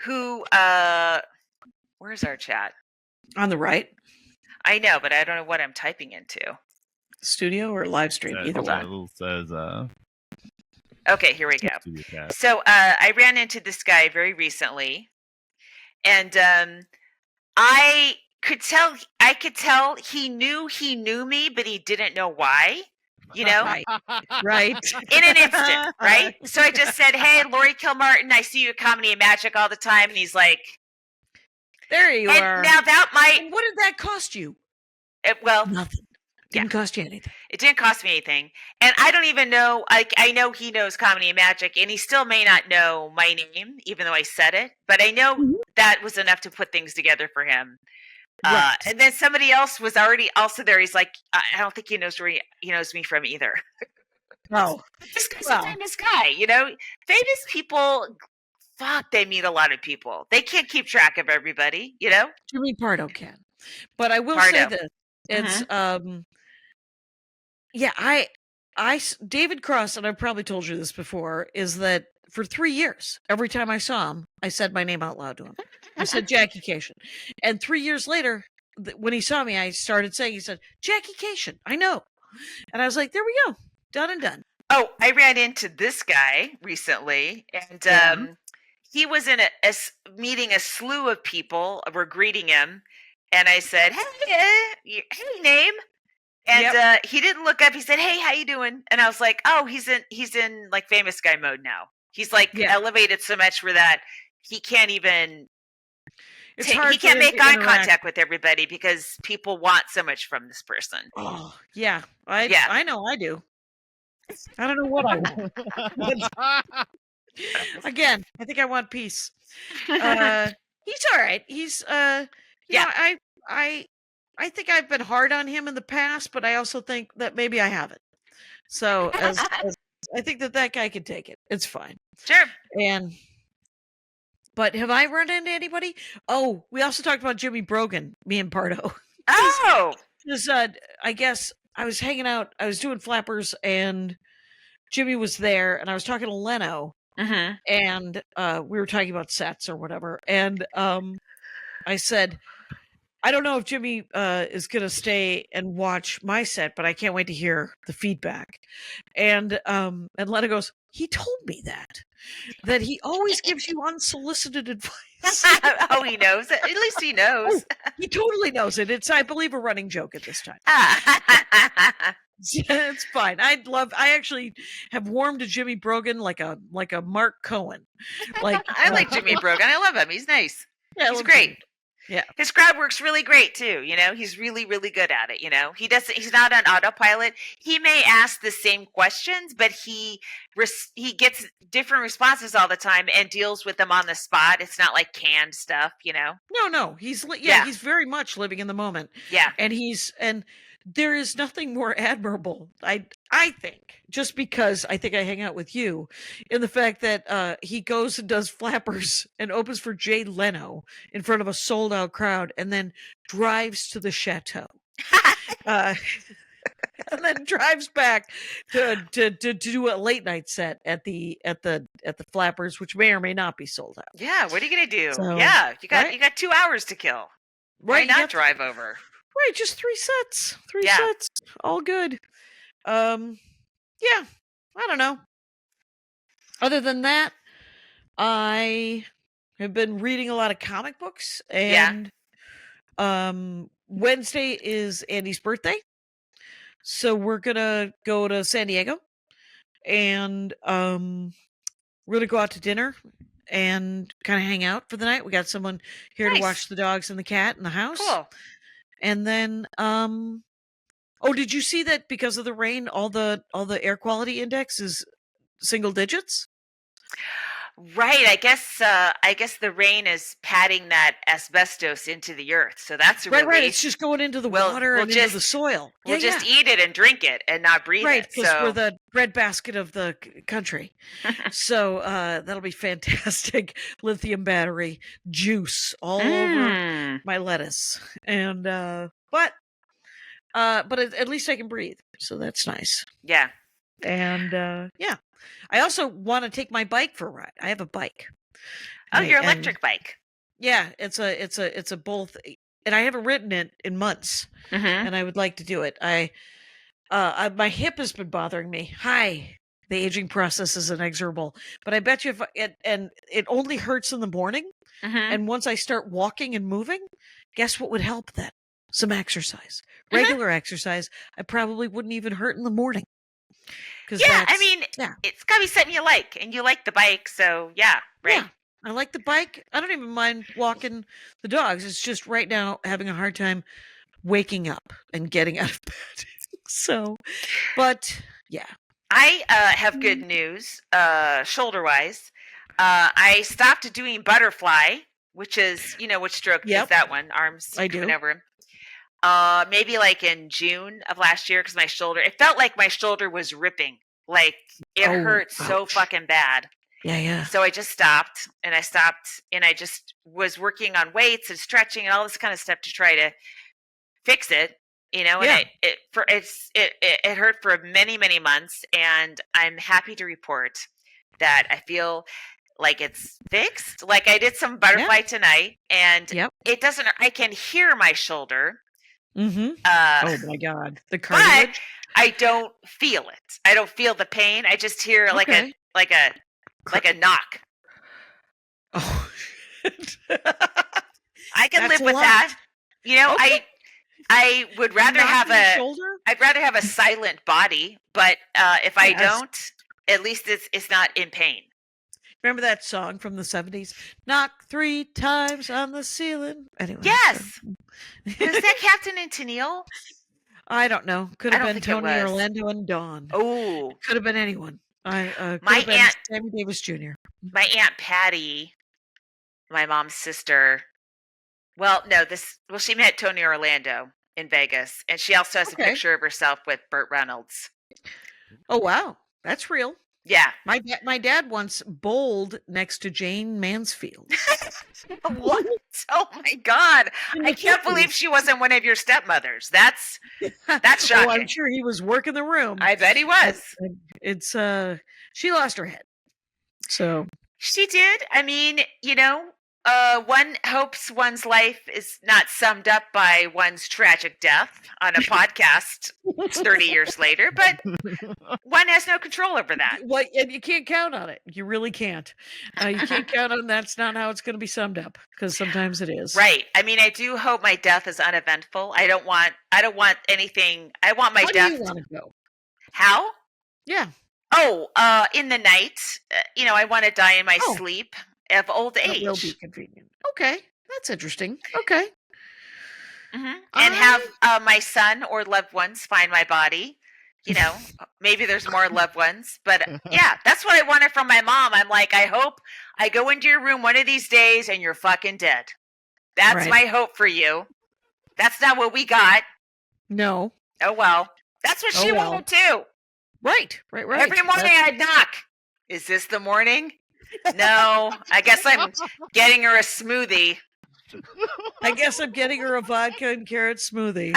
Who? Where's our chat? On the right. I know, but I don't know what I'm typing into. Studio or live stream? Either one. Says. Okay, here we go. So I ran into this guy very recently, and I could tell he knew me, but he didn't know why. Right. In an instant, right? So I just said, "Hey, Laurie Kilmartin, I see you at Comedy and Magic all the time," and he's like, "There you are." Now that might. And what did that cost you? Nothing. Didn't cost you anything. It didn't cost me anything, and I don't even know. I know he knows Comedy and Magic, and he still may not know my name, even though I said it. But I know that was enough to put things together for him. Right. And then somebody else was already also there. He's like, I don't think he knows where he knows me from either. Oh, this guy's a famous guy. Famous people. Fuck, they meet a lot of people. They can't keep track of everybody. Jimmy Pardo can, but I will say this: it's David Cross, and I've probably told you this before, is that for 3 years, every time I saw him, I said my name out loud to him. I said Jackie Kashian. And 3 years later, when he saw me, I started saying, he said, Jackie Kashian, I know. And I was like, there we go. Done and done. Oh, I ran into this guy recently, and Yeah. he was in meeting a slew of people were greeting him, and I said, "Hey, hey, name." And he didn't look up. He said, "Hey, how you doing?" And I was like, "Oh, he's in like famous guy mode now. He's like elevated so much for that he can't even It's hard he for can't him make to eye interact. contact with everybody because people want so much from this person." Oh, yeah. Yeah. I know I do. I don't know what I want. But again, I think I want peace. He's all right. He's you know, I think I've been hard on him in the past, but I also think that maybe I haven't. So as I think that guy can take it. It's fine. Sure. But have I run into anybody? Oh, we also talked about Jimmy Brogan, me and Pardo. Oh. Because I guess I was hanging out, I was doing flappers, and Jimmy was there, and I was talking to Leno, and we were talking about sets or whatever. And I said, I don't know if Jimmy is going to stay and watch my set, but I can't wait to hear the feedback. And Lena goes, he told me that he always gives you unsolicited advice. Oh, he knows it. At least he knows. Oh, he totally knows it. It's, I believe, a running joke at this time. It's fine. I actually have warmed to Jimmy Brogan like a Mark Cohen. Like I like Jimmy Brogan. I love him. He's nice. Yeah, he's great. Jimmy. Yeah. His crowd work's really great too. You know, he's really, really good at it. You know, he's not on autopilot. He may ask the same questions, but he gets different responses all the time and deals with them on the spot. It's not like canned stuff, you know? No. He's very much living in the moment. Yeah. And there is nothing more admirable, I think, just because I think I hang out with you, in the fact that he goes and does flappers and opens for Jay Leno in front of a sold out crowd, and then drives to the chateau. And then drives back to do a late night set at the flappers, which may or may not be sold out. Yeah, what are you gonna do? So, yeah, you got right? 2 hours to kill. Right, Why not drive over? Right, just 3 sets. 3 sets. All good. Yeah, I don't know. Other than that, I have been reading a lot of comic books, and Wednesday is Andy's birthday. So we're gonna go to San Diego, and we're gonna go out to dinner and kind of hang out for the night. We got someone here to watch the dogs and the cat in the house. Cool. And then oh, did you see that because of the rain, all the air quality index is single digits? Right. I guess the rain is patting that asbestos into the earth. So that's a relief. Right. It's just going into the water and into the soil. We'll just eat it and drink it and not breathe right, it. Because we're the breadbasket of the country. So that'll be fantastic. Lithium battery juice all over my lettuce. And but at least I can breathe. So that's nice. Yeah. And yeah. I also want to take my bike for a ride. I have a bike. Oh, your electric bike. Yeah, it's a both, and I haven't ridden it in months, and I would like to do it. My hip has been bothering me. The aging process is inexorable, but I bet you it only hurts in the morning, and once I start walking and moving, guess what would help then? Some exercise, regular exercise. I probably wouldn't even hurt in the morning. Yeah, I mean, it's got to be something you like, and you like the bike, so yeah, right? Yeah, I like the bike. I don't even mind walking the dogs. It's just right now having a hard time waking up and getting out of bed. So, but yeah. I have good news, shoulder-wise. I stopped doing butterfly, which is, which stroke is that one? Arms coming over. Maybe like in June of last year, because my shoulder, it felt like my shoulder was ripping. Like it hurt so fucking bad. Yeah. So I just stopped, and I just was working on weights and stretching and all this kind of stuff to try to fix it. And it hurt for many, many months, and I'm happy to report that I feel like it's fixed. Like I did some butterfly tonight, and it doesn't. I can hear my shoulder, Oh my God, the But cartilage. I don't feel it. I don't feel the pain. I just hear like Okay. a knock. Oh, shit. I can That's live a with lot. that. You know, Okay. I would rather Knock have in the a shoulder. I'd rather have a silent body, but if I Yes. don't, at least it's not in pain. Remember that song from the 70s? Knock 3 times on the ceiling. Anyway. Yes. Was that Captain and Tennille? I don't know. Could I have don't been think it Tony was. Orlando and Dawn. Oh, Could have been anyone. Could My have been aunt- Sammy Davis Jr. my Aunt Patty, my mom's sister. Well, no, she met Tony Orlando in Vegas, and she also has a Okay. picture of herself with Burt Reynolds. Oh wow, that's real. Yeah. My dad once bowled next to Jane Mansfield. What? Oh my God! In I the can't 50s. believe she wasn't one of your stepmothers. That's Oh, shocking. I'm sure he was working the room. I bet he was. It's she lost her head. So She did. I mean, one hopes one's life is not summed up by one's tragic death on a podcast 30 years later, but one has no control over that. what, and you can't count on it. You really can't. You can't count on that's not how it's going to be summed up, because sometimes it is. Right. I mean, I do hope my death is uneventful. I don't want anything. I want my How death. do you want to go? How? Yeah. Oh, in the night. I want to die in my Oh. sleep of old That will age. be convenient. Okay, that's interesting. Okay. And have my son or loved ones find my body. Maybe there's more loved ones, but yeah, that's what I wanted from my mom. I'm like, I hope I go into your room one of these days and you're fucking dead. That's Right. my hope for you. That's not what we got. No. Oh well, that's what she Oh, well. wanted too. Right. Every morning I'd knock. Is this the morning? No, I guess I'm getting her a smoothie. I guess I'm getting her a vodka and carrot smoothie.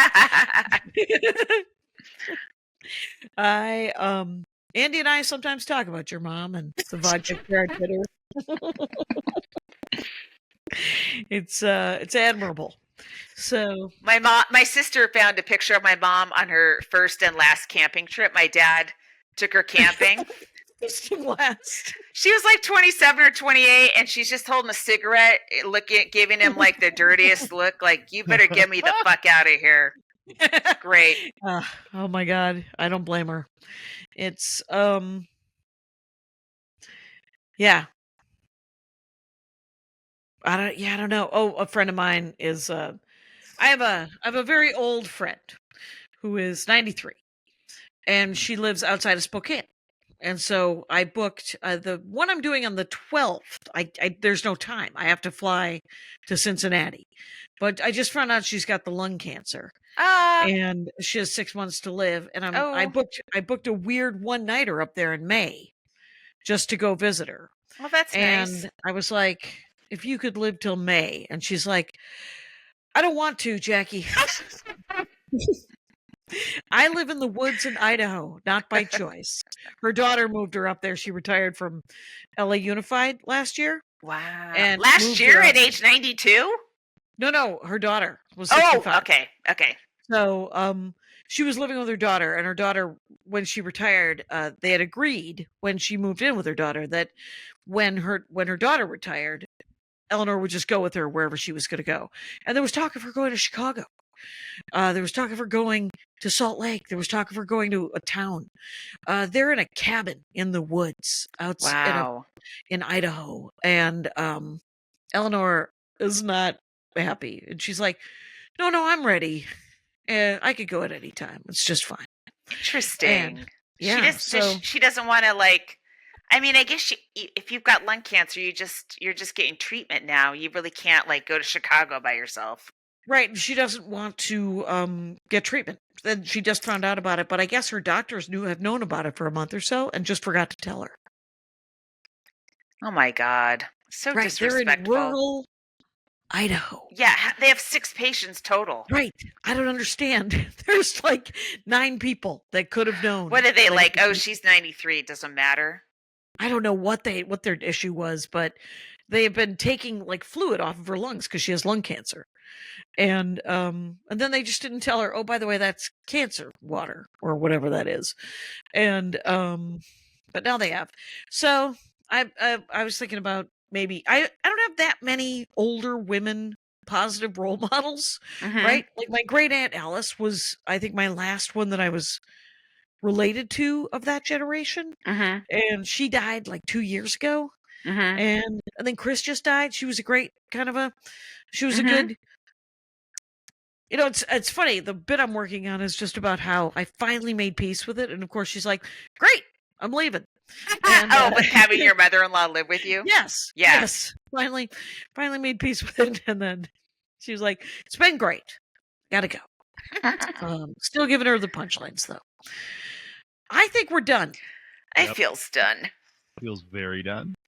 Andy and I sometimes talk about your mom and the vodka carrot bitter. It's admirable. So My sister found a picture of my mom on her first and last camping trip. My dad took her camping. first and last. She was like 27 or 28, and she's just holding a cigarette, giving him like the dirtiest look, like, you better get me the fuck out of here. Great. Oh my God. I don't blame her. It's, yeah. I don't know. Oh, a friend of mine is, I have a very old friend who is 93, and she lives outside of Spokane. And so I booked the one I'm doing on the 12th. There's no time. I have to fly to Cincinnati, but I just found out she's got the lung cancer, and she has 6 months to live. And I booked a weird one-nighter up there in May, just to go visit her. Well, that's nice. And I was like, if you could live till May, and she's like, I don't want to, Jackie. I live in the woods in Idaho, not by choice. Her daughter moved her up there. She retired from LA Unified last year. Wow. And Last moved year her at up. age 92? No, her daughter was 65. Oh, okay. So, she was living with her daughter, and her daughter, when she retired, they had agreed when she moved in with her daughter that when her daughter retired, Eleanor would just go with her wherever she was going to go. And there was talk of her going to Chicago. There was talk of her going to Salt Lake. There was talk of her going to a town. They're in a cabin in the woods Wow. in Idaho. And Eleanor is not happy. And she's like, no, I'm ready. I could go at any time. It's just fine. Interesting. And, yeah. She doesn't want to, like, I mean, I guess if you've got lung cancer, you're just getting treatment now. You really can't, like, go to Chicago by yourself. Right. She doesn't want to get treatment. Then she just found out about it, but I guess her doctors have known about it for a month or so and just forgot to tell her. Oh my God. So Right. They're in disrespectful. rural Idaho. Yeah, they have 6 patients total. Right. I don't understand. There's like 9 people that could have known. What are they like? Oh, she's 93. It doesn't matter. I don't know what their issue was, but they have been taking like fluid off of her lungs because she has lung cancer. And then they just didn't tell her, oh, by the way, that's cancer water or whatever that is. And but now they have. So I was thinking about maybe I don't have that many older women positive role models, Mhm. right? Like my great aunt Alice was, I think, my last one that I was related to of that generation, Mhm. and she died like 2 years ago. Mhm. And then Chris just died. She was a great kind of a, she was a Mhm. good, you know, it's funny. The bit I'm working on is just about how I finally made peace with it. And of course, she's like, "Great, I'm leaving." And Oh, with having your mother-in-law live with you? yes, Yeah. yes, finally made peace with it. And then she was like, "It's been great. Gotta go." Still giving her the punchlines though. I think we're done. I Yep. feels done. Feels very done.